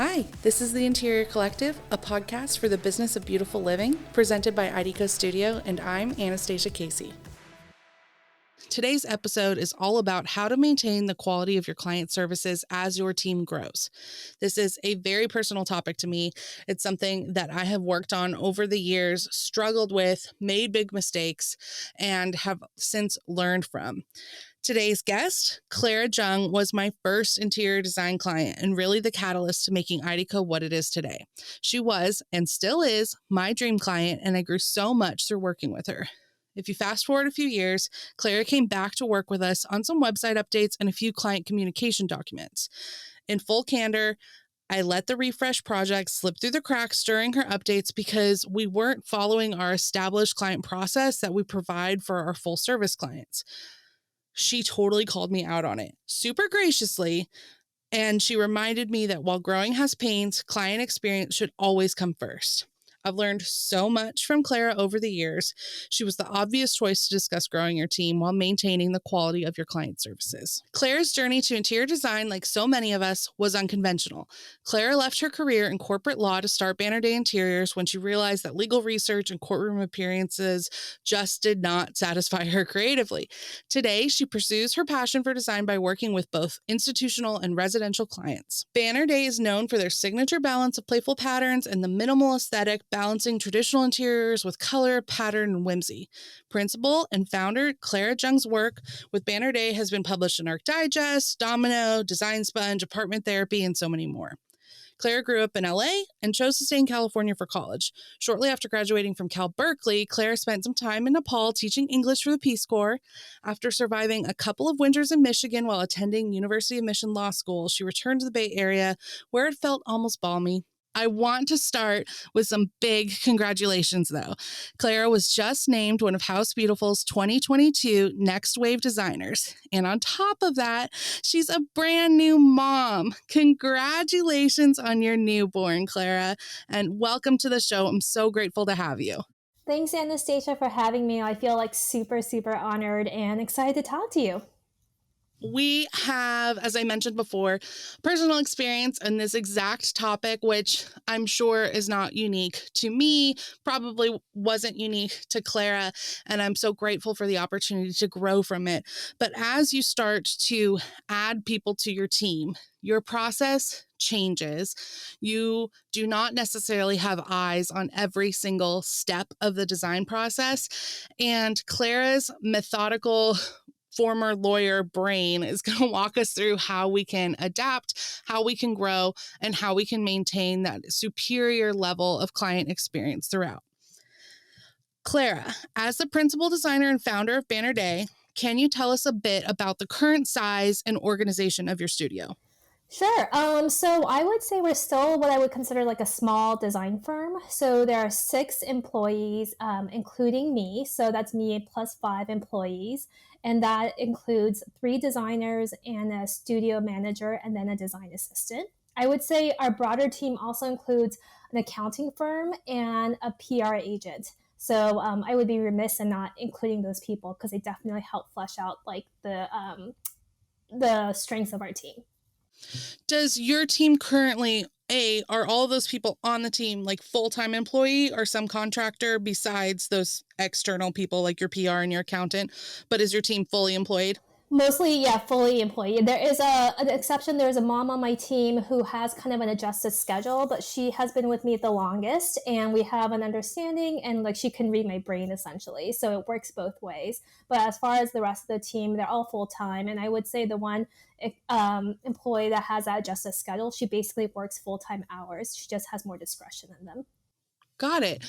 Hi, this is the Interior Collective, a podcast for the business of beautiful living, presented by IDCO Studio, and I'm Anastasia Casey. Today's episode is all about how to maintain the quality of your client services as your team grows. This is a very personal topic to me. It's something that I have worked on over the years, struggled with, made big mistakes, and have since learned from. Today's guest, Clara Jung, was my first interior design client and really the catalyst to making IDCO what it is today. She was, and still is, my dream client, and I grew so much through working with her. If you fast forward a few years, Clara came back to work with us on some website updates and a few client communication documents. In full candor, I let the refresh project slip through the cracks during her updates because we weren't following our established client process that we provide for our full service clients. She totally called me out on it, super graciously, and she reminded me that while growing has pains, client experience should always come first. I've learned so much from Clara over the years. She was the obvious choice to discuss growing your team while maintaining the quality of your client services. Clara's journey to interior design, like so many of us, was unconventional. Clara left her career in corporate law to start Banner Day Interiors when she realized that legal research and courtroom appearances just did not satisfy her creatively. Today, she pursues her passion for design by working with both institutional and residential clients. Banner Day is known for their signature balance of playful patterns and the minimal aesthetic, balancing traditional interiors with color, pattern, and whimsy. Principal and founder Clara Jung's work with Banner Day has been published in Arc Digest, Domino, Design Sponge, Apartment Therapy, and so many more. Clara grew up in LA and chose to stay in California for college. Shortly after graduating from Cal Berkeley, Clara spent some time in Nepal teaching English for the Peace Corps. After surviving a couple of winters in Michigan while attending University of Michigan Law School, she returned to the Bay Area where it felt almost balmy. I want to start with some big congratulations, though. Clara was just named one of House Beautiful's 2022 Next Wave Designers. And on top of that, she's a brand new mom. Congratulations on your newborn, Clara, and welcome to the show. I'm so grateful to have you. Thanks, Anastasia, for having me. I feel like super honored and excited to talk to you. We have, as I mentioned before, personal experience in this exact topic, which I'm sure is not unique to me, probably wasn't unique to Clara, and I'm so grateful for the opportunity to grow from it. But as you start to add people to your team, your process changes. You do not necessarily have eyes on every single step of the design process, and Clara's methodical former lawyer brain is going to walk us through how we can adapt, how we can grow, and how we can maintain that superior level of client experience throughout. Clara, as the principal designer and founder of Banner Day, can you tell us a bit about the current size and organization of your studio? Sure. So I would say we're still what I would consider like a small design firm. So there are 6 employees, including me. So that's me plus 5 employees. And that includes 3 designers and a studio manager and then a design assistant. I would say our broader team also includes an accounting firm and a PR agent. So I would be remiss in not including those people because they definitely help flesh out like the strengths of our team. Does your team currently, are all those people on the team like full-time employee or some contractor besides those external people like your PR and your accountant? But is your team fully employed? Mostly, yeah, fully employed. There is an exception. There's a mom on my team who has kind of an adjusted schedule, but she has been with me the longest, and we have an understanding, and like she can read my brain essentially, so it works both ways. But as far as the rest of the team, they're all full time, and I would say the one employee that has that adjusted schedule, she basically works full time hours. She just has more discretion in them. Got it.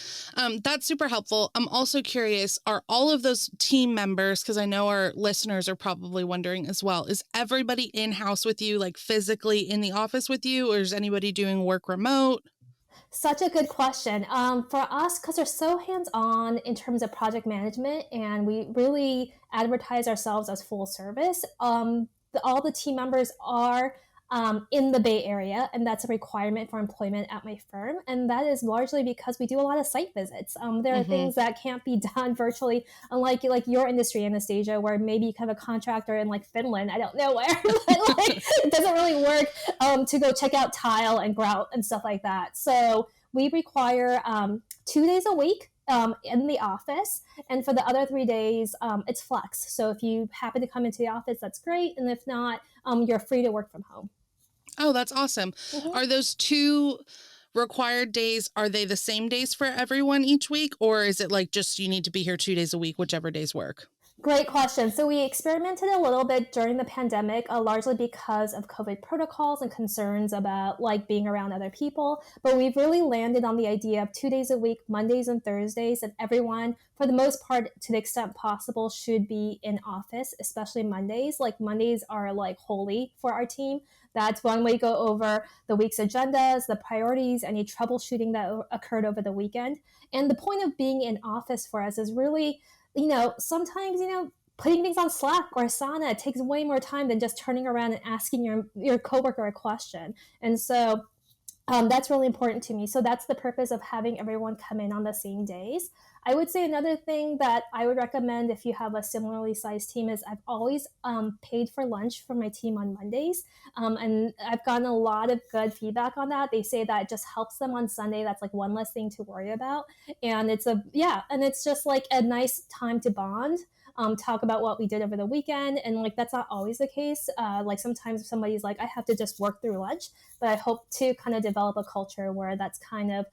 That's super helpful. I'm also curious, are all of those team members, because I know our listeners are probably wondering as well, is everybody in-house with you, like physically in the office with you, or is anybody doing work remote? Such a good question. For us, because we're so hands-on in terms of project management and we really advertise ourselves as full service, all the team members are in the Bay Area, and that's a requirement for employment at my firm. And that is largely because we do a lot of site visits. There are things that can't be done virtually, unlike like your industry, Anastasia, where maybe you have a contractor in like Finland, I don't know where, but like it doesn't really work to go check out tile and grout and stuff like that. So we require 2 days a week in the office. And for the other 3 days, it's flex. So if you happen to come into the office, that's great. And if not, you're free to work from home. Oh, that's awesome. Are those 2 required days, are they the same days for everyone each week? Or is it like just you need to be here 2 days a week, whichever days work? Great question. So we experimented a little bit during the pandemic, largely because of COVID protocols and concerns about like being around other people. But we've really landed on the idea of 2 days a week, Mondays and Thursdays, and everyone, for the most part, to the extent possible, should be in office, especially Mondays. Like Mondays are like holy for our team. That's when we go over the week's agendas, the priorities, any troubleshooting that occurred over the weekend. And the point of being in office for us is really, sometimes, putting things on Slack or Asana takes way more time than just turning around and asking your coworker a question. And so that's really important to me. So that's the purpose of having everyone come in on the same days. I would say another thing that I would recommend if you have a similarly sized team is I've always paid for lunch for my team on Mondays. And I've gotten a lot of good feedback on that. They say that it just helps them on Sunday. That's like one less thing to worry about. And it's just like a nice time to bond. Talk about what we did over the weekend. And like, that's not always the case. Like sometimes somebody's like, I have to just work through lunch, but I hope to kind of develop a culture where that's kind of,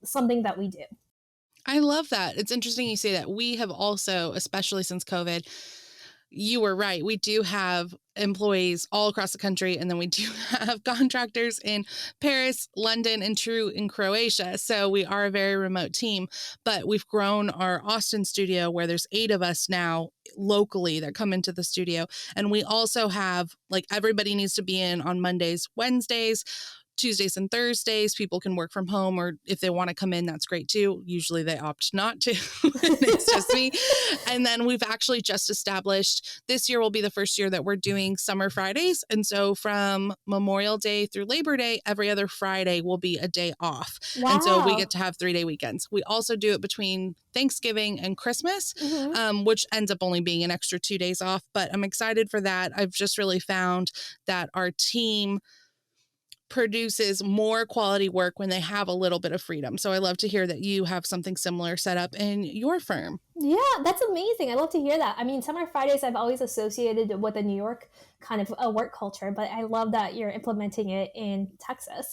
something that we do. I love that. It's interesting you say that. We have also, especially since COVID, you were right. We do have employees all across the country, and then we do have contractors in Paris, London, and True in Croatia. So we are a very remote team, but we've grown our Austin studio where there's 8 of us now locally that come into the studio. And we also have like everybody needs to be in on Mondays, Wednesdays, Tuesdays and Thursdays. People can work from home, or if they want to come in, that's great too. Usually they opt not to. It's just me. And then we've actually just established, this year will be the first year that we're doing summer Fridays. And so from Memorial Day through Labor Day, every other Friday will be a day off. Wow. And so we get to have 3-day weekends. We also do it between Thanksgiving and Christmas, which ends up only being an extra 2 days off. But I'm excited for that. I've just really found that our team produces more quality work when they have a little bit of freedom. So I love to hear that you have something similar set up in your firm. Yeah, that's amazing. I love to hear that. I mean, Summer Fridays I've always associated with the New York kind of a work culture, but I love that you're implementing it in Texas.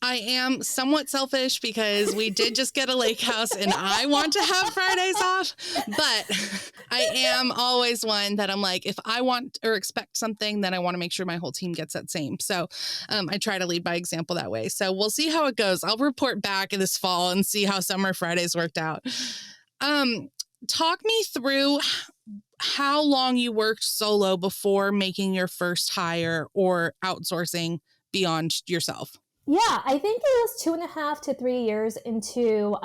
I am somewhat selfish because we did just get a lake house and I want to have Fridays off, but I am always one that I'm like, if I want or expect something, then I want to make sure my whole team gets that same. So I try to lead by example that way. So we'll see how it goes. I'll report back this fall and see how Summer Fridays worked out. Talk me through how long you worked solo before making your first hire or outsourcing beyond yourself. Yeah, I think it was 2.5 to 3 years into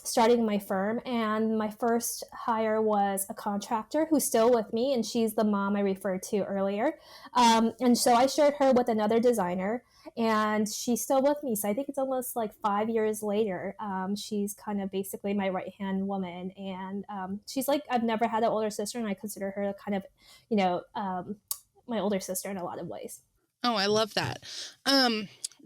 starting my firm. And my first hire was a contractor who's still with me, and she's the mom I referred to earlier. And so I shared her with another designer, and she's still with me. So I think it's almost like 5 years later. She's kind of basically my right-hand woman. And she's like, I've never had an older sister, and I consider her kind of, my older sister in a lot of ways. Oh, I love that.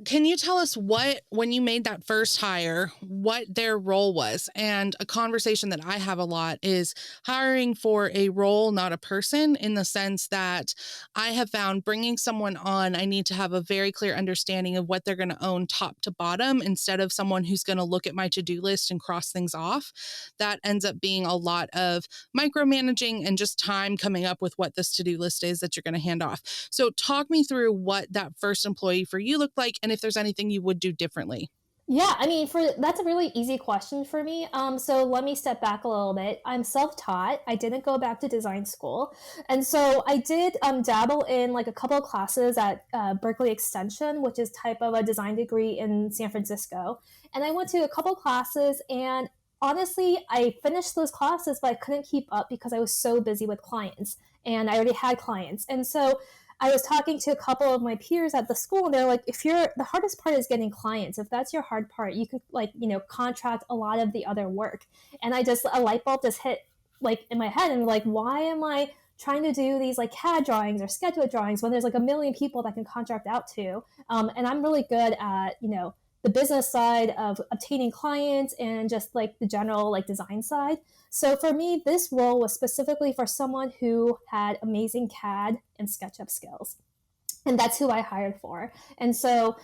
Can you tell us when you made that first hire, what their role was? And a conversation that I have a lot is hiring for a role, not a person, in the sense that I have found bringing someone on, I need to have a very clear understanding of what they're going to own top to bottom, instead of someone who's going to look at my to-do list and cross things off. That ends up being a lot of micromanaging and just time coming up with what this to-do list is that you're going to hand off. So talk me through what that first employee for you looked like, and if there's anything you would do differently. Yeah, I mean, that's a really easy question for me. So let me step back a little bit. I'm self-taught. I didn't go back to design school. And so I did dabble in like a couple of classes at Berkeley Extension, which is type of a design degree in San Francisco. And I went to a couple of classes, and honestly, I finished those classes, but I couldn't keep up because I was so busy with clients, and I already had clients. And so I was talking to a couple of my peers at the school, and they're like, the hardest part is getting clients. If that's your hard part, you can contract a lot of the other work. And a light bulb just hit like in my head, and like, why am I trying to do these like CAD drawings or schedule drawings when there's like a million people that can contract out to? And I'm really good at, the business side of obtaining clients and just like the general like design side. So for me, this role was specifically for someone who had amazing CAD and SketchUp skills. And that's who I hired for. And so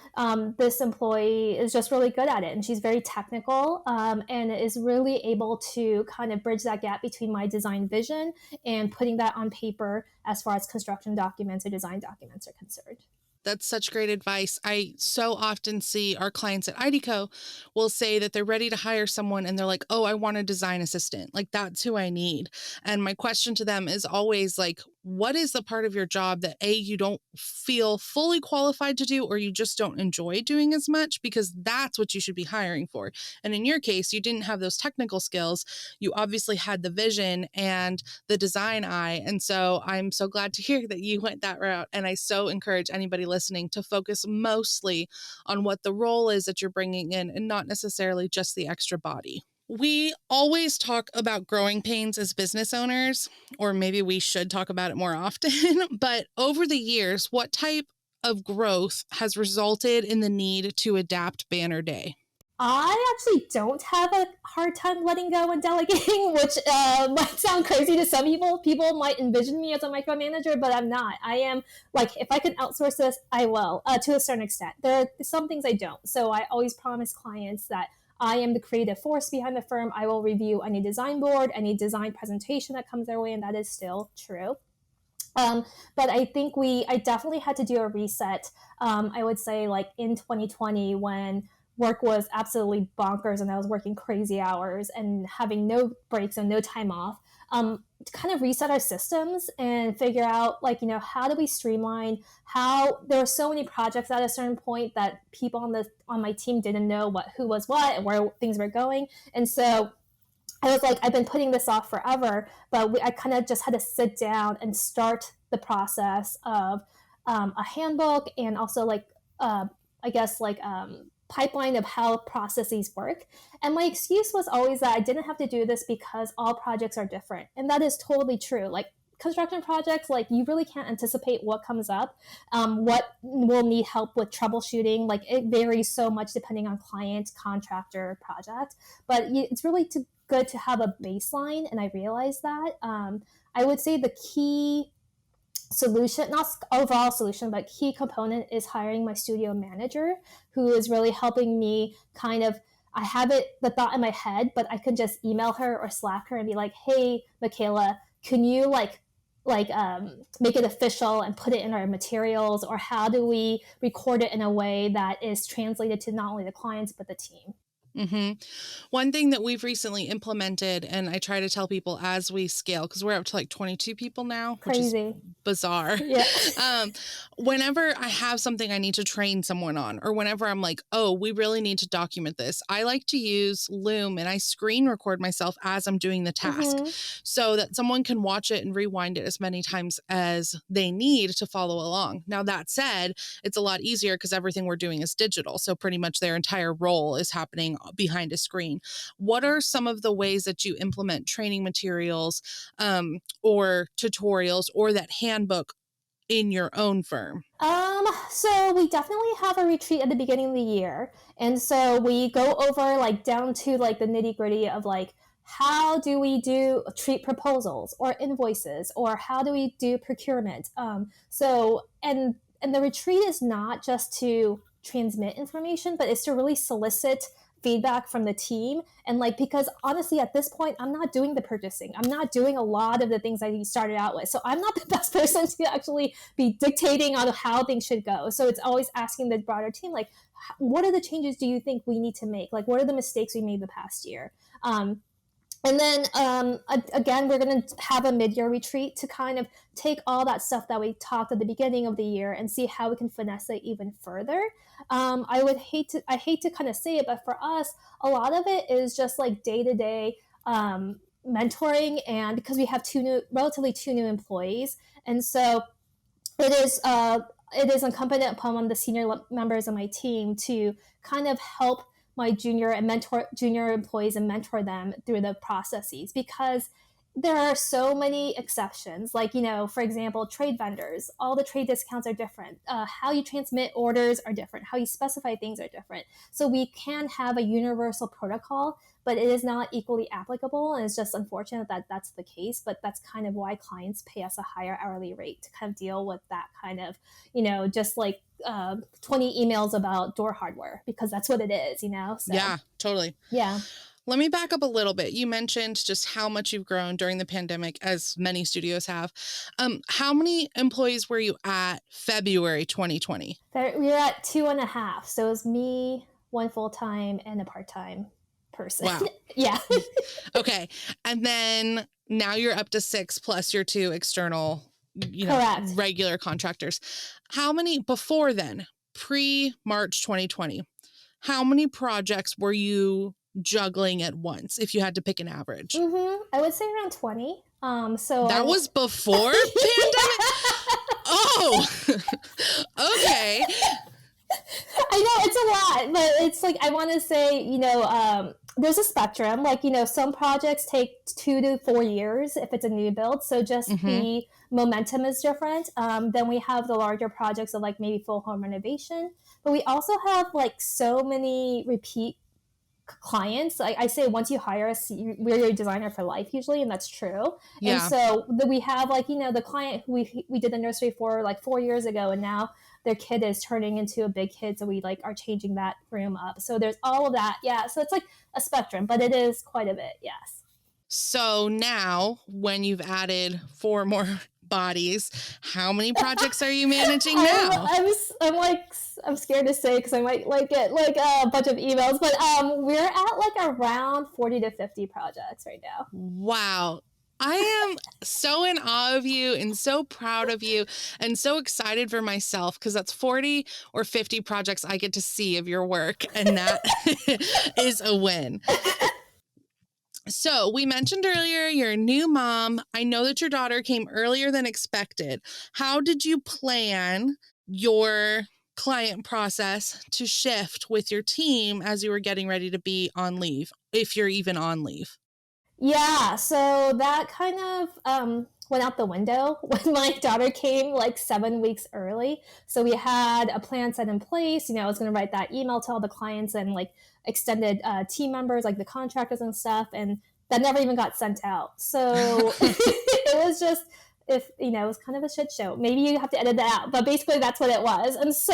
this employee is just really good at it. And she's very technical and is really able to kind of bridge that gap between my design vision and putting that on paper as far as construction documents or design documents are concerned. That's such great advice. I so often see our clients at IDCO will say that they're ready to hire someone and they're like, oh, I want a design assistant. Like, that's who I need. And my question to them is always like, what is the part of your job that you don't feel fully qualified to do, or you just don't enjoy doing as much? Because that's what you should be hiring for. And in your case, you didn't have those technical skills. You obviously had the vision and the design eye. And so I'm so glad to hear that you went that route. And I so encourage anybody listening to focus mostly on what the role is that you're bringing in and not necessarily just the extra body. We always talk about growing pains as business owners, or maybe we should talk about it more often. But over the years, what type of growth has resulted in the need to adapt Banner Day? I actually don't have a hard time letting go and delegating, which might sound crazy to some people. People might envision me as a micromanager, but I'm not. I am like, if I can outsource this, I will to a certain extent. There are some things I don't. So I always promise clients that I am the creative force behind the firm. I will review any design board, any design presentation that comes their way, and that is still true. But I think I definitely had to do a reset. I would say like in 2020 when work was absolutely bonkers and I was working crazy hours and having no breaks and no time off, to kind of reset our systems and figure out like, how do we streamline how there were so many projects at a certain point that people on my team didn't know who was what and where things were going. And so I was like, I've been putting this off forever, but I kind of just had to sit down and start the process of a handbook and also like, I guess like pipeline of how processes work. And my excuse was always that I didn't have to do this because all projects are different. And that is totally true. Like construction projects, like you really can't anticipate what comes up, what will need help with troubleshooting. Like it varies so much depending on client, contractor, project. But it's really good to have a baseline. And I realized that. I would say the key solution, not overall solution, but key component is hiring my studio manager, who is really helping me kind of, I have the thought in my head, but I can just email her or Slack her and be like, hey, Michaela, can you make it official and put it in our materials, or how do we record it in a way that is translated to not only the clients, but the team? Mm-hmm. One thing that we've recently implemented, and I try to tell people as we scale, because we're up to like 22 people now, Crazy. which is bizarre. Yeah. Whenever I have something I need to train someone on, or whenever I'm like, oh, we really need to document this, I like to use Loom and I screen record myself as I'm doing the task so that someone can watch it and rewind it as many times as they need to follow along. Now, that said, it's a lot easier because everything we're doing is digital. So pretty much their entire role is happening behind a screen. What are some of the ways that you implement training materials or tutorials or that handbook in your own firm? So we definitely have a retreat at the beginning of the year. And so we go over like down to like the nitty gritty of like, how do we treat proposals or invoices, or how do we do procurement? And the retreat is not just to transmit information, but it's to really solicit feedback from the team. And like, because honestly, at this point, I'm not doing the purchasing. I'm not doing a lot of the things that you started out with. So I'm not the best person to actually be dictating on how things should go. So it's always asking the broader team, like, what are the changes do you think we need to make? Like, what are the mistakes we made the past year? And then, again, we're going to have a mid-year retreat to kind of take all that stuff that we talked at the beginning of the year and see how we can finesse it even further. I hate to kind of say it, but for us, a lot of it is just like day-to-day mentoring, and because we have relatively two new employees. And so it is incumbent upon the senior members of my team to kind of help my junior employees and mentor them through the processes, because there are so many exceptions. Like, for example, trade vendors, all the trade discounts are different. How you transmit orders are different. How you specify things are different. So we can have a universal protocol, but it is not equally applicable. And it's just unfortunate that that's the case. But that's kind of why clients pay us a higher hourly rate to kind of deal with that kind of, just like 20 emails about door hardware, because that's what it is, So, Yeah, totally. yeah. Let me back up a little bit. You mentioned just how much you've grown during the pandemic, as many studios have. How many employees were you at February 2020? We were at 2.5. So it was me, one full-time, and a part-time person. Wow. Yeah. Okay. And then now you're up to 6 plus your 2 external, Correct. regular contractors. How many before then, pre-March 2020, how many projects were you juggling at once if you had to pick an average? I would say around 20. So that was before pandemic? Oh, okay. I know it's a lot, but it's like, I want to say, there's a spectrum. Like, some projects take 2 to 4 years if it's a new build. So just the momentum is different. Then we have the larger projects of like maybe full home renovation. But we also have like so many repeat clients. I say once you hire us, we're your designer for life usually, and that's true. Yeah. And so we have like, the client who we did the nursery for like 4 years ago, and now their kid is turning into a big kid, so we like are changing that room up. So there's all of that. Yeah, so it's like a spectrum, but it is quite a bit. Yes. So now when you've added 4 more bodies, how many projects are you managing now? I'm scared to say, because I might like get like a bunch of emails, but we're at like around 40 to 50 projects right now. Wow. I am so in awe of you and so proud of you and so excited for myself, because that's 40 or 50 projects I get to see of your work, and that is a win. So we mentioned earlier you're a new mom. I know that your daughter came earlier than expected. How did you plan your client process to shift with your team as you were getting ready to be on leave, if you're even on leave? Yeah, so that kind of went out the window when my daughter came like 7 weeks early. So we had a plan set in place. I was going to write that email to all the clients and like extended team members, like the contractors and stuff, and that never even got sent out. So it was just, it was kind of a shit show. Maybe you have to edit that out, but basically that's what it was. And so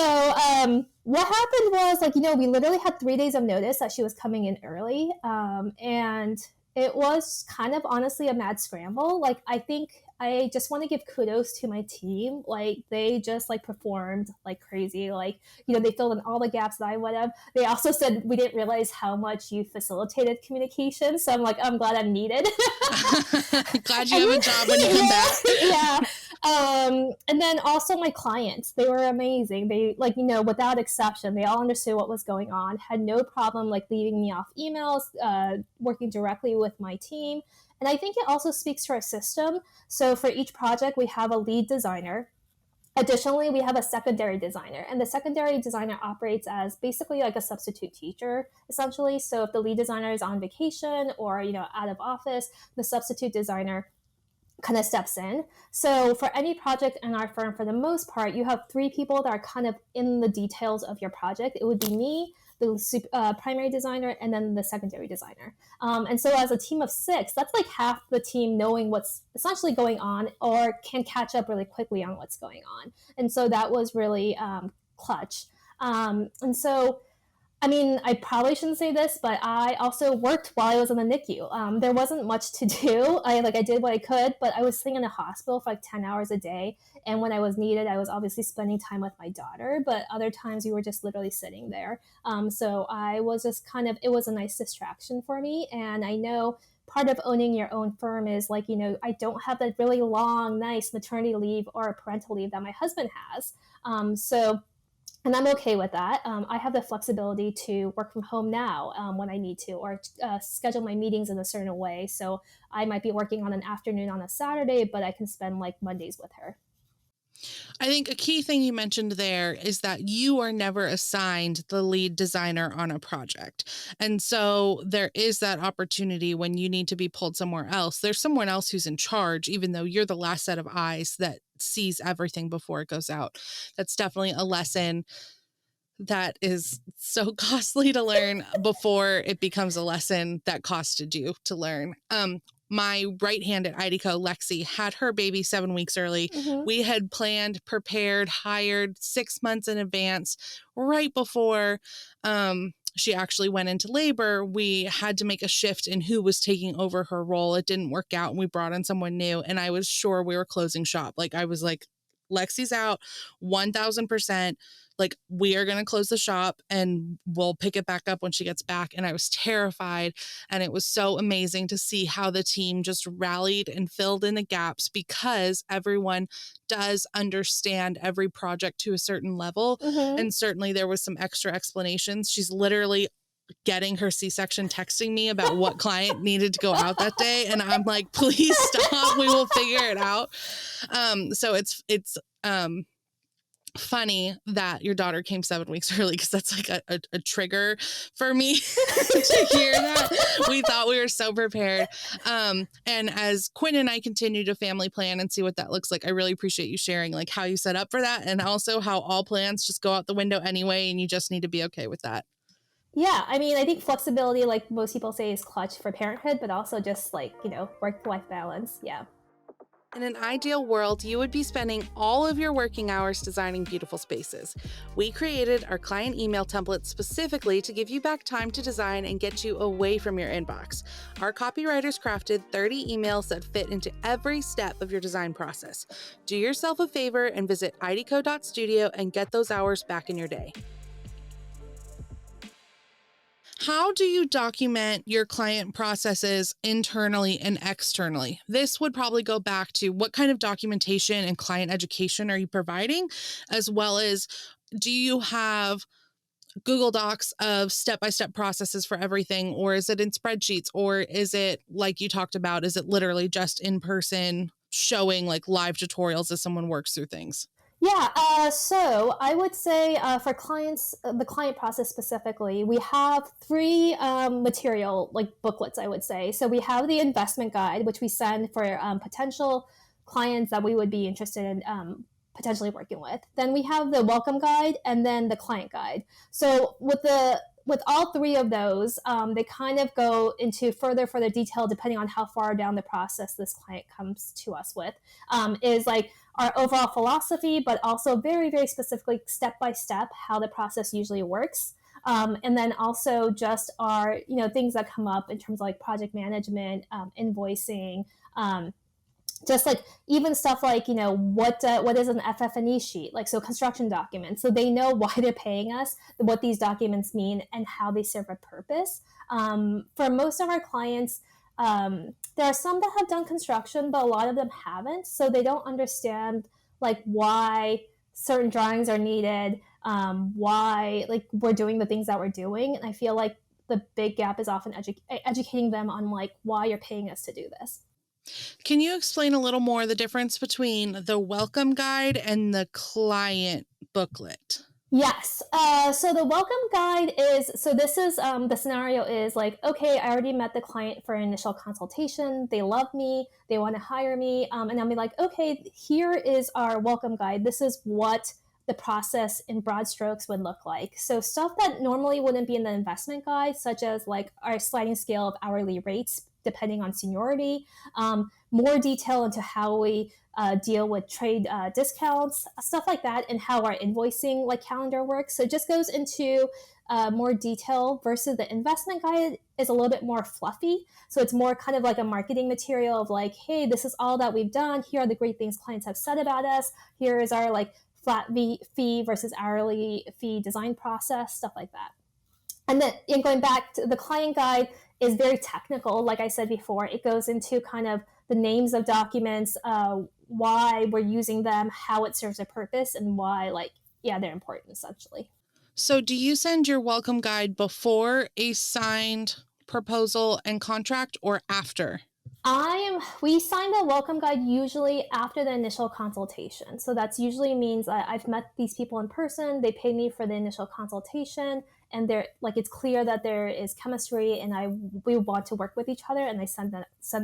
what happened was, like, we literally had 3 days of notice that she was coming in early, and it was kind of honestly a mad scramble. Like, I think I just want to give kudos to my team. Like, they just like performed like crazy. Like, they filled in all the gaps that I would have. They also said, we didn't realize how much you facilitated communication. So I'm like, I'm glad I'm needed. Glad you have a job when you come back. Yeah. And then also my clients, they were amazing. They like, without exception, they all understood what was going on, had no problem like leaving me off emails, working directly with my team. And I think it also speaks to our system. So for each project, we have a lead designer. Additionally, we have a secondary designer, and the secondary designer operates as basically like a substitute teacher, essentially. So if the lead designer is on vacation or, out of office, the substitute designer kind of steps in. So for any project in our firm, for the most part, you have 3 people that are kind of in the details of your project. It would be me, the primary designer, and then the secondary designer. And so as a team of 6, that's like half the team knowing what's essentially going on or can catch up really quickly on what's going on. And so that was really clutch. And so, I mean, I probably shouldn't say this, but I also worked while I was in the NICU. There wasn't much to do. I did what I could, but I was sitting in a hospital for like 10 hours a day. And when I was needed, I was obviously spending time with my daughter, but other times we were just literally sitting there. So I was just it was a nice distraction for me. And I know part of owning your own firm is like, I don't have that really long, nice maternity leave or parental leave that my husband has. And I'm okay with that. I have the flexibility to work from home now when I need to, or schedule my meetings in a certain way. So I might be working on an afternoon on a Saturday, but I can spend like Mondays with her. I think a key thing you mentioned there is that you are never assigned the lead designer on a project. And so there is that opportunity when you need to be pulled somewhere else. There's someone else who's in charge, even though you're the last set of eyes that sees everything before it goes out. That's definitely a lesson that is so costly to learn before it becomes a lesson that costed you to learn. My right hand at IDCO, Lexi, had her baby 7 weeks early. Mm-hmm. We had planned, prepared, hired 6 months in advance. Right before she actually went into labor, we had to make a shift in who was taking over her role. It didn't work out, and we brought in someone new. And I was sure we were closing shop. Like, I was like, Lexi's out 1000%. Like, we are going to close the shop and we'll pick it back up when she gets back. And I was terrified. And it was so amazing to see how the team just rallied and filled in the gaps, because everyone does understand every project to a certain level. Mm-hmm. And certainly there was some extra explanations. She's literally getting her C-section texting me about what client needed to go out that day. And I'm like, please stop. We will figure it out. So it's funny that your daughter came 7 weeks early, because that's like a trigger for me to hear that. We thought we were so prepared. And as Quinn and I continue to family plan and see what that looks like, I really appreciate you sharing like how you set up for that, and also how all plans just go out the window anyway, and you just need to be okay with that. Yeah, I mean, I think flexibility, like most people say, is clutch for parenthood, but also just like, work-life balance. Yeah. In an ideal world, you would be spending all of your working hours designing beautiful spaces. We created our client email template specifically to give you back time to design and get you away from your inbox. Our copywriters crafted 30 emails that fit into every step of your design process. Do yourself a favor and visit IDCO.studio and get those hours back in your day. How do you document your client processes internally and externally? This would probably go back to what kind of documentation and client education are you providing, as well as do you have Google Docs of step-by-step processes for everything, or is it in spreadsheets, or is it, like you talked about, is it literally just in person showing like live tutorials as someone works through things? Yeah, so I would say for clients, the client process specifically, we have three material like booklets, I would say. So we have the investment guide, which we send for potential clients that we would be interested in potentially working with. Then we have the welcome guide, and then the client guide. So with all three of those, they kind of go into further detail depending on how far down the process this client comes to us with. Is like our overall philosophy, but also very, very specifically step by step how the process usually works. And then also just our, things that come up in terms of like project management, invoicing, just like even stuff like what is an FF&E sheet, like, so construction documents, so they know why they're paying us, what these documents mean, and how they serve a purpose. For most of our clients, there are some that have done construction, but a lot of them haven't, so they don't understand like why certain drawings are needed, why like we're doing the things that we're doing. And I feel like the big gap is often educating them on like why you're paying us to do this. Can you explain a little more the difference between the welcome guide and the client booklet? Yes. So the welcome guide is, so this is, the scenario is like, okay, I already met the client for an initial consultation. They love me. They want to hire me. And I'll be like, okay, here is our welcome guide. This is what the process in broad strokes would look like. So stuff that normally wouldn't be in the investment guide, such as like our sliding scale of hourly rates, depending on seniority, more detail into how we deal with trade discounts, stuff like that, and how our invoicing like calendar works. So it just goes into more detail, versus the investment guide is a little bit more fluffy. So it's more kind of like a marketing material of like, hey, this is all that we've done. Here are the great things clients have said about us. Here is our like flat fee versus hourly fee design process, stuff like that. And then going back to the client guide is very technical. Like I said before, it goes into kind of the names of documents, why we're using them, how it serves a purpose, and why, like, yeah, they're important essentially. So do you send your welcome guide before a signed proposal and contract, or after? We sign the welcome guide usually after the initial consultation. So that's usually means I've met these people in person, they pay me for the initial consultation, and they're like, it's clear that there is chemistry and we want to work with each other, and I send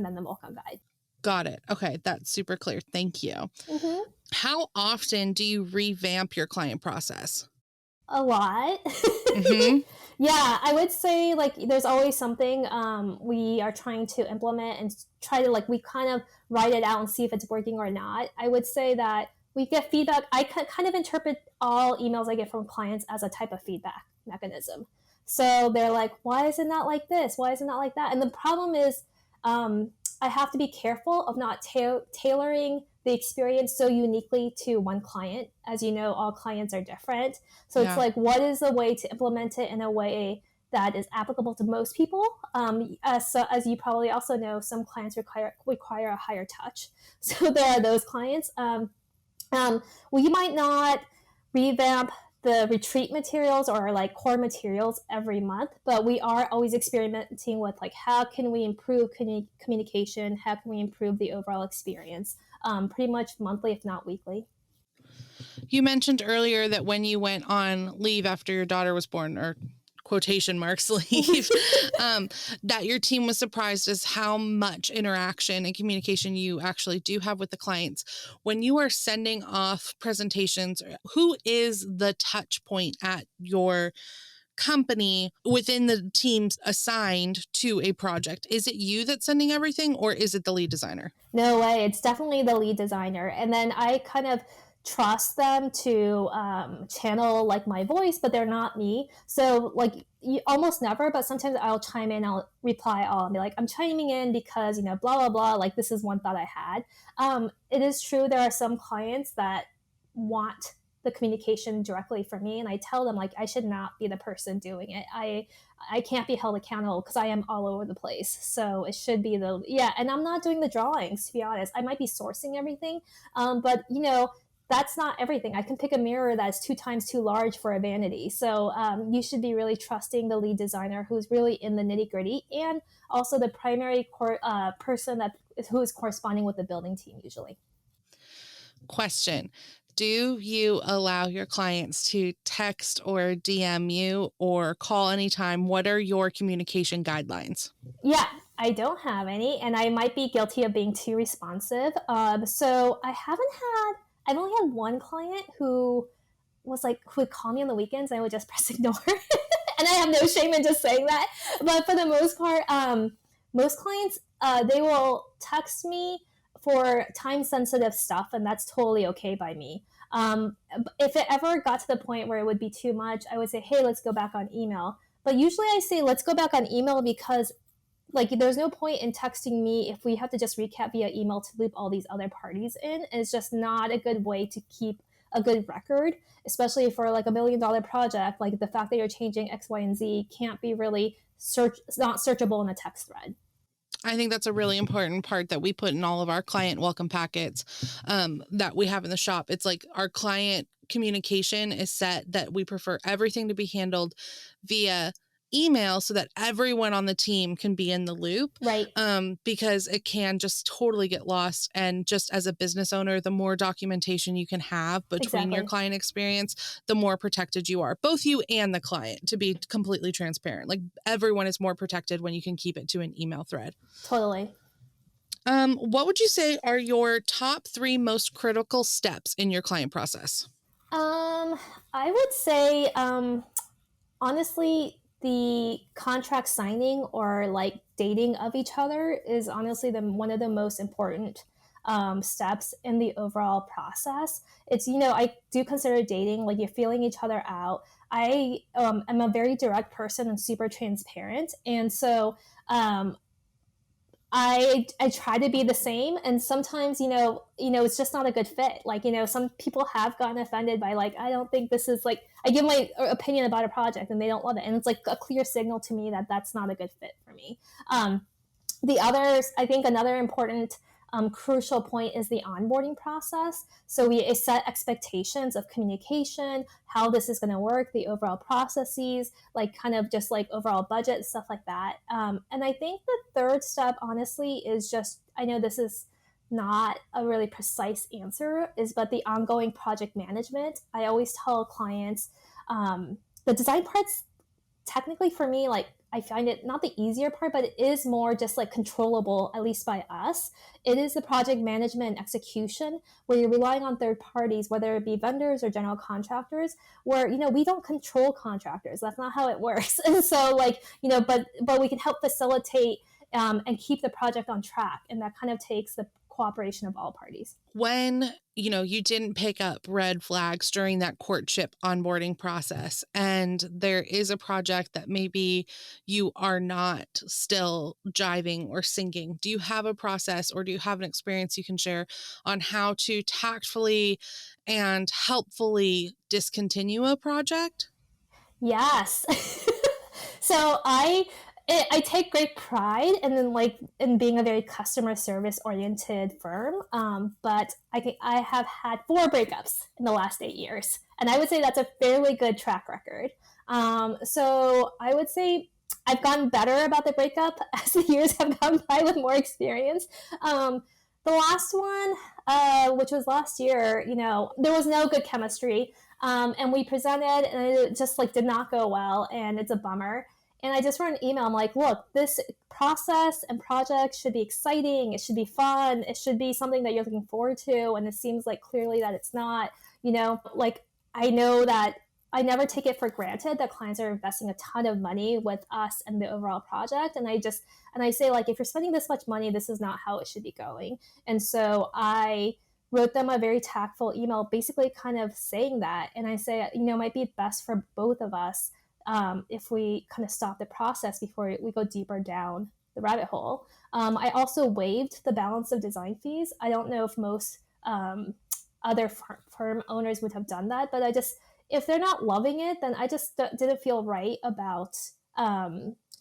them the welcome guide. Got it. Okay. That's super clear. Thank you. Mm-hmm. How often do you revamp your client process? A lot. Mm-hmm. Yeah, I would say like there's always something we are trying to implement and try to like we kind of write it out and see if it's working or not. I would say that we get feedback. I kind of interpret all emails I get from clients as a type of feedback mechanism. So they're like, why is it not like this? Why is it not like that? And the problem is um, I have to be careful of not tailoring the experience so uniquely to one client. As you know, all clients are different. So it's like, what is the way to implement it in a way that is applicable to most people? So as you probably also know, some clients require a higher touch. So there are those clients. We might not revamp the retreat materials or like core materials every month, but we are always experimenting with like how can we improve communication, how can we improve the overall experience, pretty much monthly if not weekly. You mentioned earlier that when you went on leave after your daughter was born, or quotation marks leave, that your team was surprised as how much interaction and communication you actually do have with the clients. When you are sending off presentations, who is the touch point at your company within the teams assigned to a project? Is it you that's sending everything, or is it the lead designer? No way. It's definitely the lead designer. And then I kind of trust them to channel like my voice, but they're not me. So like almost never, but sometimes I'll chime in, I'll reply all and be like, I'm chiming in because, you know, blah, blah, blah. Like this is one thought I had. It is true. There are some clients that want the communication directly from me. And I tell them like, I should not be the person doing it. I can't be held accountable because I am all over the place. So it should be and I'm not doing the drawings, to be honest. I might be sourcing everything, but you know, that's not everything. I can pick a mirror that's 2 times too large for a vanity. So you should be really trusting the lead designer who's really in the nitty gritty, and also the primary person who is corresponding with the building team usually. Question. Do you allow your clients to text or DM you or call anytime? What are your communication guidelines? Yeah, I don't have any, and I might be guilty of being too responsive. So I've only had one client who would call me on the weekends and I would just press ignore. And I have no shame in just saying that. But for the most part, most clients, they will text me for time sensitive stuff, and that's totally okay by me. If it ever got to the point where it would be too much, I would say, hey, let's go back on email. But usually I say, let's go back on email because like there's no point in texting me if we have to just recap via email to loop all these other parties in. And it's just not a good way to keep a good record, especially for like $1 million project. Like the fact that you're changing X, Y, and Z can't be really it's not searchable in a text thread. I think that's a really important part that we put in all of our client welcome packets that we have in the shop. It's like our client communication is set that we prefer everything to be handled via email so that everyone on the team can be in the loop. Right. Because it can just totally get lost. And just as a business owner, the more documentation you can have between your client experience, the more protected you are, both you and the client, to be completely transparent. Like everyone is more protected when you can keep it to an email thread. Totally. What would you say are your top 3 most critical steps in your client process? I would say, honestly, the contract signing or like dating of each other is honestly one of the most important steps in the overall process. It's, you know, I do consider dating like you're feeling each other out. I am a very direct person and super transparent. And so I try to be the same, and sometimes it's just not a good fit. Like some people have gotten offended by like I don't think this is like I give my opinion about a project and they don't love it, and it's like a clear signal to me that that's not a good fit for me. The others, I think another important crucial point is the onboarding process. So we set expectations of communication, how this is going to work, the overall processes, like kind of just like overall budget, stuff like that. And I think the third step, honestly, is just, I know this is not a really precise answer, but the ongoing project management. I always tell clients the design part's technically for me, like I find it not the easier part, but it is more just like controllable, at least by us. It is the project management and execution where you're relying on third parties, whether it be vendors or general contractors, where, we don't control contractors. That's not how it works. And so but we can help facilitate and keep the project on track. And that kind of takes the cooperation of all parties. When, you didn't pick up red flags during that courtship onboarding process, and there is a project that maybe you are not still jiving or syncing, do you have a process or do you have an experience you can share on how to tactfully and helpfully discontinue a project? Yes. So I take great pride in being a very customer service oriented firm. But I have had 4 breakups in the last 8 years, and I would say that's a fairly good track record. So I would say I've gotten better about the breakup as the years have gone by with more experience. The last one, which was last year, there was no good chemistry. And we presented and it just did not go well, and it's a bummer. And I just wrote an email. I'm like, look, this process and project should be exciting. It should be fun. It should be something that you're looking forward to. And it seems like clearly that it's not, I know that I never take it for granted that clients are investing a ton of money with us and the overall project. And I say, if you're spending this much money, this is not how it should be going. And so I wrote them a very tactful email, basically kind of saying that. And I say, it might be best for both of us if we kind of stop the process before we go deeper down the rabbit hole. I also waived the balance of design fees. I don't know if most other firm owners would have done that, but if they're not loving it, then I just didn't feel right about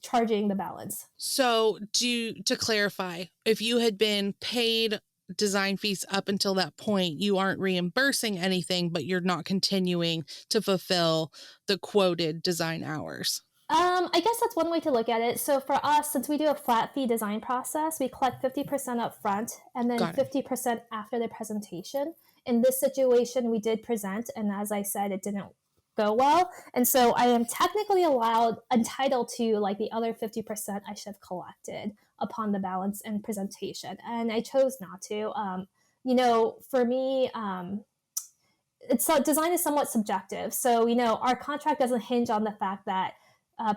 charging the balance. So to clarify, if you had been paid design fees up until that point, you aren't reimbursing anything, but you're not continuing to fulfill the quoted design hours. I guess that's one way to look at it. So for us, since we do a flat fee design process, we collect 50% up front and then 50% after the presentation. In this situation, we did present, and as I said, it didn't go well. And so I am technically entitled to the other 50% I should have collected upon the balance and presentation. And I chose not to. For me, design is somewhat subjective. So, our contract doesn't hinge on the fact that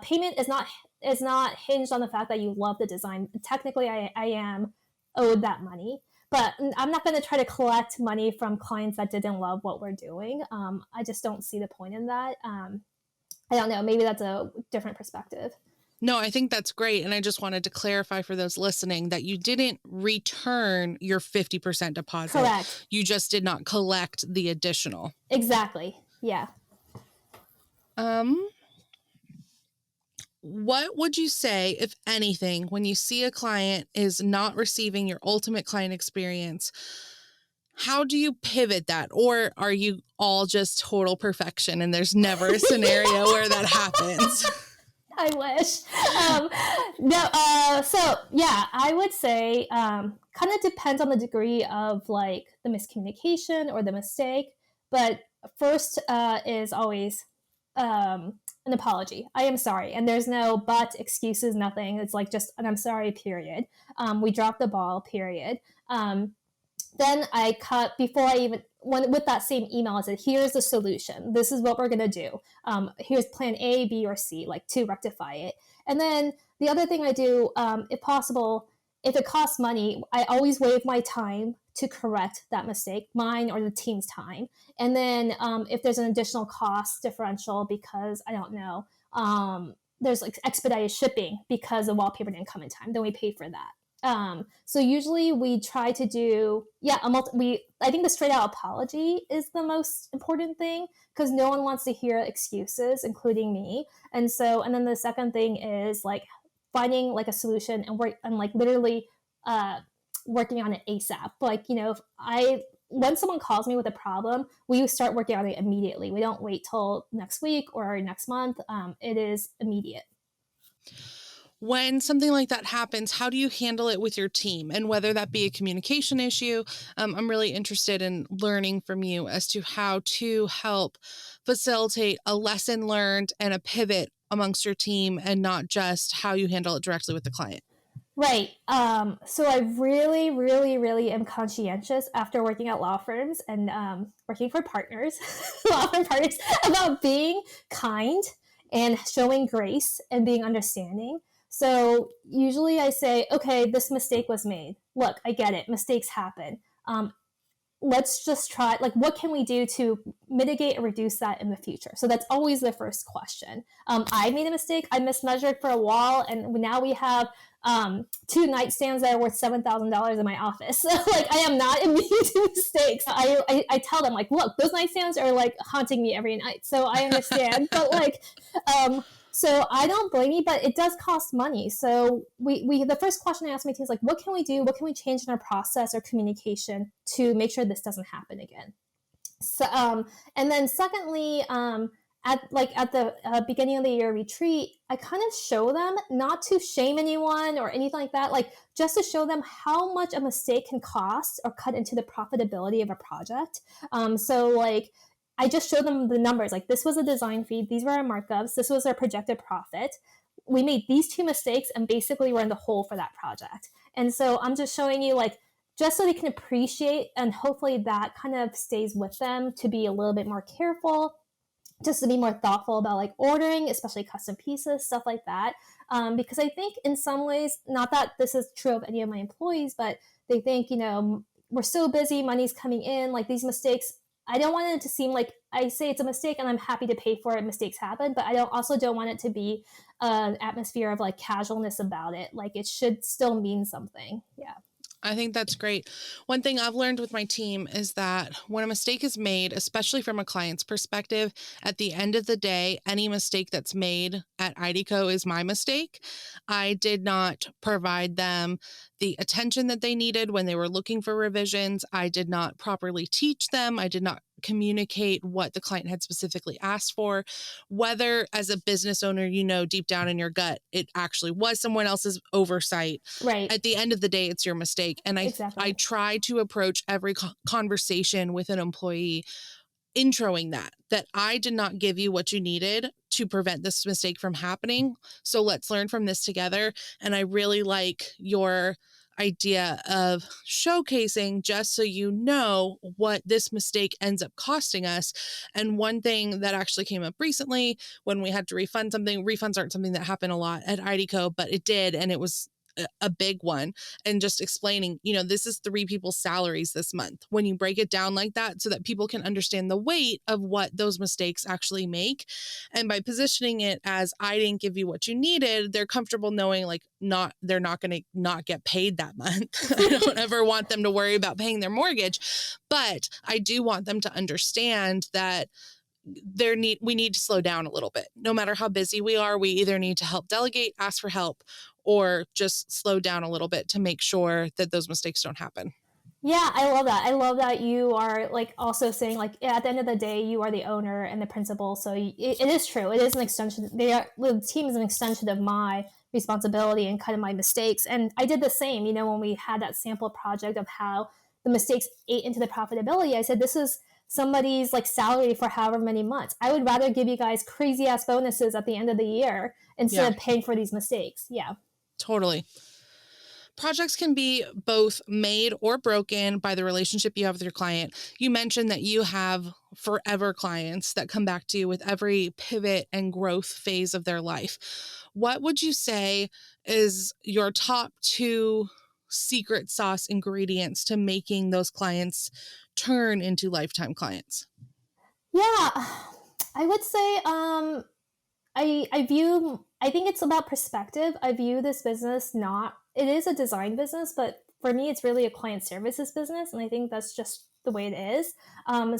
payment is not hinged on the fact that you love the design. Technically, I am owed that money, but I'm not going to try to collect money from clients that didn't love what we're doing. I just don't see the point in that. I don't know. Maybe that's a different perspective. No, I think that's great. And I just wanted to clarify for those listening that you didn't return your 50% deposit. Correct. You just did not collect the additional. Exactly. Yeah. What would you say, if anything, when you see a client is not receiving your ultimate client experience? How do you pivot that? Or are you all just total perfection and there's never a scenario where that happens? I wish. So yeah, I would say kind of depends on the degree of the miscommunication or the mistake. But first is always an apology. I am sorry. And there's no but, excuses, nothing. It's just an I'm sorry, period. We dropped the ball, period. Then I cut before I even went with that same email. I said, here's the solution. This is what we're going to do. Here's plan A, B, or C, to rectify it. And then the other thing I do, if possible, if it costs money, I always waive my time to correct that mistake, mine or the team's time. And then if there's an additional cost differential because, I don't know, there's expedited shipping because the wallpaper didn't come in time, then we pay for that. So usually we try to do, I think the straight out apology is the most important thing because no one wants to hear excuses, including me. And then the second thing is finding a solution and literally working on it ASAP. Like, if when someone calls me with a problem, we start working on it immediately. We don't wait till next week or next month. It is immediate. When something like that happens, how do you handle it with your team? And whether that be a communication issue, I'm really interested in learning from you as to how to help facilitate a lesson learned and a pivot amongst your team, and not just how you handle it directly with the client. Right. So I really, really, really am conscientious after working at law firms and working for partners, law firm partners, about being kind and showing grace and being understanding. So usually I say, okay, this mistake was made. Look, I get it. Mistakes happen. Let's just try, like, what can we do to mitigate or reduce that in the future? So that's always the first question. I made a mistake. I mismeasured for a wall, and now we have 2 nightstands that are worth $7,000 in my office. So, like, I am not immune to mistakes. I tell them, like, look, those nightstands are like haunting me every night. So I understand, but like, so I don't blame you, but it does cost money. So we the first question I ask my team is like, what can we do? What can we change in our process or communication to make sure this doesn't happen again? So, and then secondly, at the beginning of the year retreat, I kind of show them, not to shame anyone or anything like that, like just to show them how much a mistake can cost or cut into the profitability of a project. So like, I just showed them the numbers. Like, this was a design fee. These were our markups. This was our projected profit. We made these 2 mistakes and basically we're in the hole for that project. And so I'm just showing you, like, just so they can appreciate, and hopefully that kind of stays with them to be a little bit more careful, just to be more thoughtful about like ordering, especially custom pieces, stuff like that. Because I think in some ways, not that this is true of any of my employees, but they think, we're so busy, money's coming in, like these mistakes, I don't want it to seem like I say it's a mistake and I'm happy to pay for it. Mistakes happen, but I don't want it to be an atmosphere of like casualness about it. Like, it should still mean something. Yeah. I think that's great. One thing I've learned with my team is that when a mistake is made, especially from a client's perspective, at the end of the day, any mistake that's made at IDCO is my mistake. I did not provide them the attention that they needed when they were looking for revisions. I did not properly teach them. I did not communicate what the client had specifically asked for. Whether as a business owner, deep down in your gut, it actually was someone else's oversight. Right. At the end of the day, it's your mistake. And I try to approach every conversation with an employee introing that I did not give you what you needed to prevent this mistake from happening. So let's learn from this together. And I really like your idea of showcasing, just so you know what this mistake ends up costing us. And one thing that actually came up recently when we had to refund something, refunds aren't something that happen a lot at IDCO, but it did. And it was a big one. And just explaining, this is 3 people's salaries this month. When you break it down like that, so that people can understand the weight of what those mistakes actually make. And by positioning it as, I didn't give you what you needed, they're comfortable knowing like they're not going to not get paid that month. I don't ever want them to worry about paying their mortgage, but I do want them to understand that we need to slow down a little bit. No matter how busy we are, we either need to help delegate, ask for help, or just slow down a little bit to make sure that those mistakes don't happen. Yeah, I love that. I love that you are like also saying like, at the end of the day, you are the owner and the principal. So it is true. It is an extension. The team is an extension of my responsibility and kind of my mistakes. And I did the same, when we had that sample project of how the mistakes ate into the profitability. I said, this is somebody's like salary for however many months. I would rather give you guys crazy ass bonuses at the end of the year instead of paying for these mistakes. Yeah. Totally. Projects can be both made or broken by the relationship you have with your client. You mentioned that you have forever clients that come back to you with every pivot and growth phase of their life. What would you say is your top 2 secret sauce ingredients to making those clients turn into lifetime clients? Yeah, I would say, I think it's about perspective. I view this business it is a design business, but for me, it's really a client services business. And I think that's just the way it is.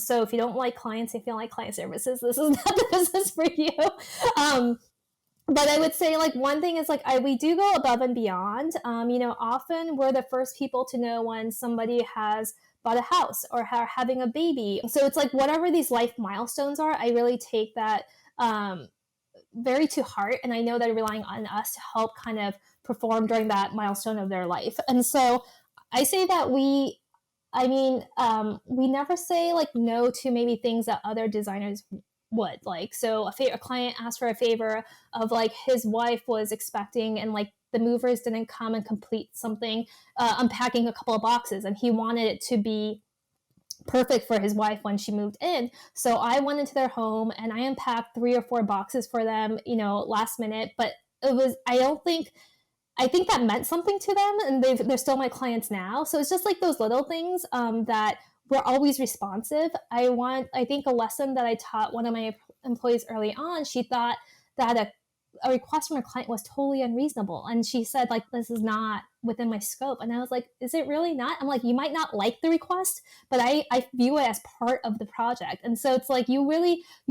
So if you don't like clients, if you don't like client services, this is not the business for you. But I would say like one thing is like we do go above and beyond. Often we're the first people to know when somebody has bought a house or having a baby. So it's like whatever these life milestones are, I really take that very to heart, and I know they're relying on us to help kind of perform during that milestone of their life. And so I say that we never say like no to maybe things that other designers would like. So a client asked for a favor of like his wife was expecting, and like the movers didn't come and complete something, unpacking a couple of boxes, and he wanted it to be perfect for his wife when she moved in. So I went into their home and I unpacked 3 or 4 boxes for them, last minute. But I think that meant something to them, and they're still my clients now. So it's just like those little things that we're always responsive. I think a lesson that I taught one of my employees early on, she thought that a request from a client was totally unreasonable. And she said, like, this is not within my scope. And I was like, is it really not? I'm like, you might not like the request, but I view it as part of the project. And so it's like, you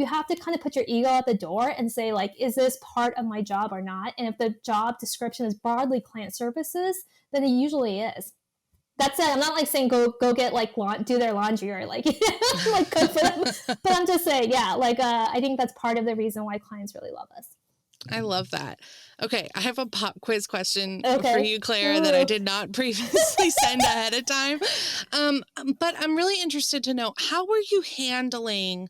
have to kind of put your ego at the door and say, like, is this part of my job or not? And if the job description is broadly client services, then it usually is. That said, I'm not like saying go get like do their laundry or like like cook for them, but I'm just saying, yeah, like I think that's part of the reason why clients really love us. I love that. Okay, I have a pop quiz question Okay. for you, Clara, that I did not previously send ahead of time. But I'm really interested to know, how were you handling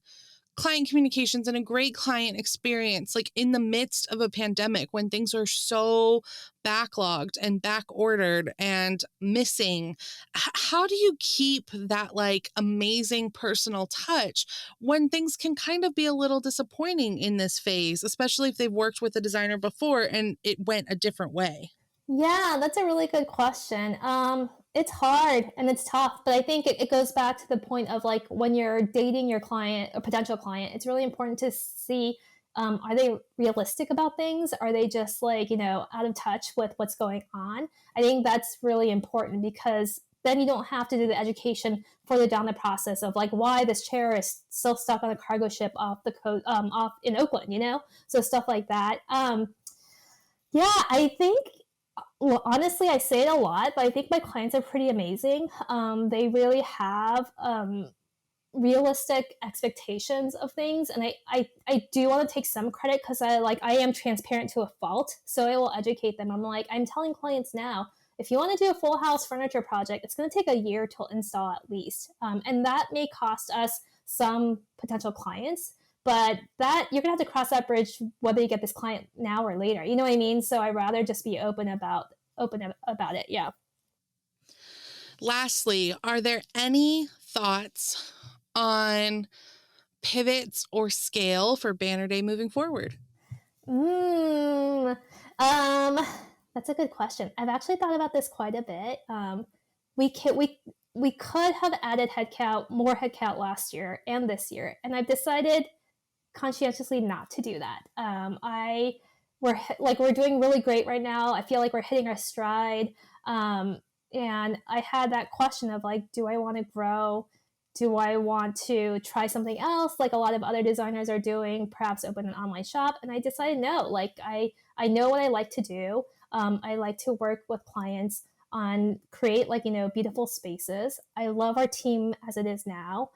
client communications and a great client experience, like in the midst of a pandemic when things are so backlogged and back ordered and missing? How do you keep that like amazing personal touch when things can kind of be a little disappointing in this phase, especially if they've worked with a designer before and it went a different way? Yeah, that's a really good question. It's hard and it's tough, but I think it goes back to the point of like when you're dating your client or potential client, it's really important to see, are they realistic about things? Are they just like, out of touch with what's going on? I think that's really important because then you don't have to do the education further down the process of like why this chair is still stuck on a cargo ship off in Oakland, So stuff like that. Yeah, I think, well, honestly, I say it a lot, but I think my clients are pretty amazing. They really have realistic expectations of things, and I do want to take some credit because I am transparent to a fault, so I will educate them. I'm telling clients now, if you want to do a full house furniture project, it's going to take a year to install at least, and that may cost us some potential clients. But that you're gonna have to cross that bridge whether you get this client now or later. You know what I mean? So I'd rather just be open about it. Yeah. Lastly, are there any thoughts on pivots or scale for Banner Day moving forward? Mm, that's a good question. I've actually thought about this quite a bit. We could have added more headcount last year and this year, and I've decided conscientiously not to do that. We're doing really great right now. I feel like we're hitting our stride. And I had that question of like, do I want to grow? Do I want to try something else like a lot of other designers are doing, perhaps open an online shop? And I decided no. Like I know what I like to do. I like to work with clients on create beautiful spaces. I love our team as it is now.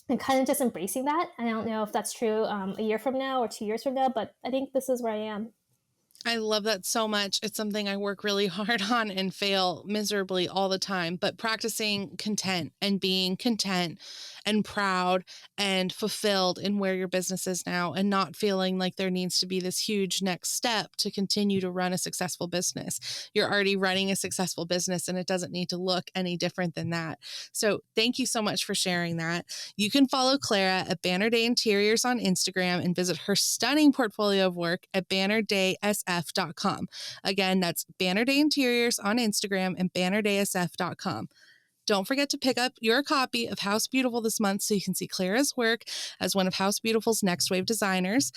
And kind of just embracing that. I don't know if that's true a year from now or 2 years from now, but I think this is where I am. I love that so much. It's something I work really hard on and fail miserably all the time, but practicing content and being content and proud and fulfilled in where your business is now, and not feeling like there needs to be this huge next step to continue to run a successful business. You're already running a successful business and it doesn't need to look any different than that. So thank you so much for sharing that. You can follow Clara at Banner Day Interiors on Instagram and visit her stunning portfolio of work at bannerdaysf.com. Again, that's Banner Day Interiors on Instagram and bannerdaysf.com. Don't forget to pick up your copy of House Beautiful this month so you can see Clara's work as one of House Beautiful's next wave designers.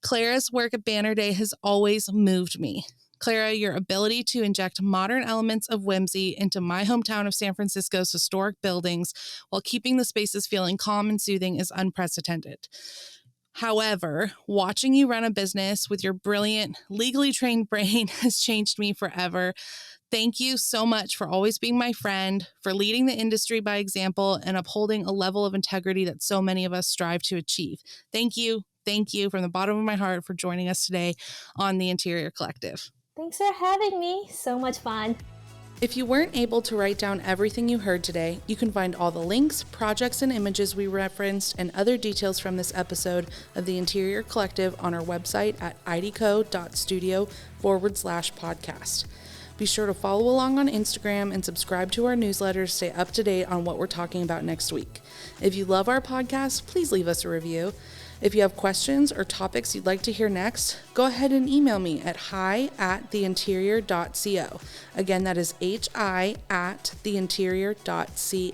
Clara's work at Banner Day has always moved me. Clara, your ability to inject modern elements of whimsy into my hometown of San Francisco's historic buildings while keeping the spaces feeling calm and soothing is unprecedented. However, watching you run a business with your brilliant, legally trained brain has changed me forever. Thank you so much for always being my friend, for leading the industry by example, and upholding a level of integrity that so many of us strive to achieve. Thank you. Thank you from the bottom of my heart for joining us today on the Interior Collective. Thanks for having me. So much fun. If you weren't able to write down everything you heard today, you can find all the links, projects, and images we referenced and other details from this episode of the Interior Collective on our website at idco.studio/podcast. Be sure to follow along on Instagram and subscribe to our newsletter to stay up to date on what we're talking about next week. If you love our podcast, please leave us a review. If you have questions or topics you'd like to hear next, go ahead and email me at hi@theinterior.co. Again, that is hi@theinterior.co.